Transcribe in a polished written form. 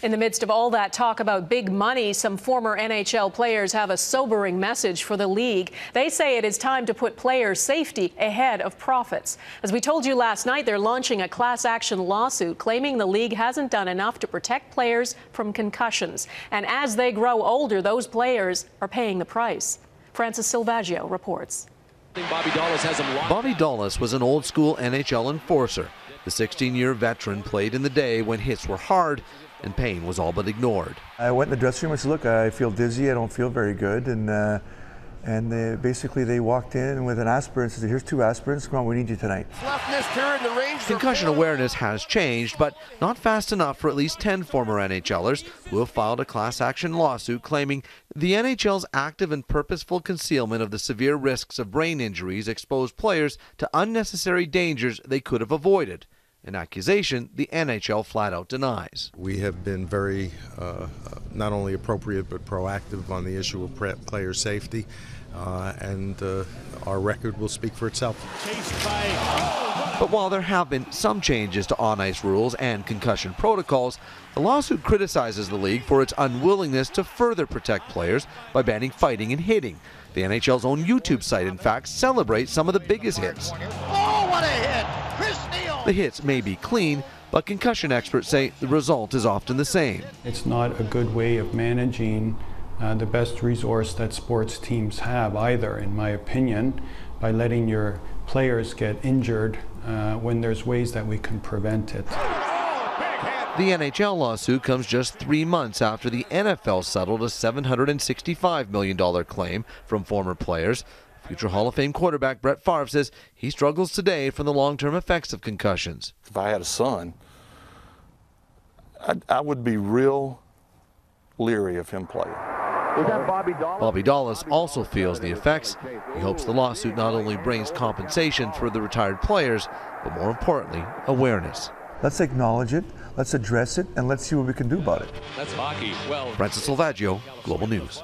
In the midst of all that talk about big money, some former NHL players have a sobering message for the league. They say it is time to put player safety ahead of profits. As we told you last night, they're launching a class action lawsuit claiming the league hasn't done enough to protect players from concussions. And as they grow older, those players are paying the price. Francis Silvaggio reports. Bobby Dallas was an old-school NHL enforcer. The 16-year veteran played in the day when hits were hard and pain was all but ignored. I went in the dressing room and said, look, I feel dizzy, I don't feel very good. And they walked in with an aspirin and said, here's 2 aspirins, come on, we need you tonight. Concussion awareness has changed, but not fast enough for at least 10 former NHLers who have filed a class action lawsuit claiming the NHL's active and purposeful concealment of the severe risks of brain injuries exposed players to unnecessary dangers they could have avoided. An accusation the NHL flat out denies. We have been very not only appropriate but proactive on the issue of player safety, and our record will speak for itself. But while there have been some changes to on-ice rules and concussion protocols, the lawsuit criticizes the league for its unwillingness to further protect players by banning fighting and hitting. The NHL's own YouTube site, in fact, celebrates some of the biggest hits. Oh, what a hit! The hits may be clean, but concussion experts say the result is often the same. It's not a good way of managing the best resource that sports teams have either, in my opinion, by letting your players get injured when there's ways that we can prevent it. The NHL lawsuit comes just 3 months after the NFL settled a $765 million claim from former players. Future Hall of Fame quarterback Brett Favre says he struggles today from the long-term effects of concussions. If I had a son, I would be real leery of him playing. Bobby Dallas also feels the effects. He hopes the lawsuit not only brings compensation for the retired players, but more importantly, awareness. Let's acknowledge it, let's address it, and let's see what we can do about it. Francis Silvaggio, Global News.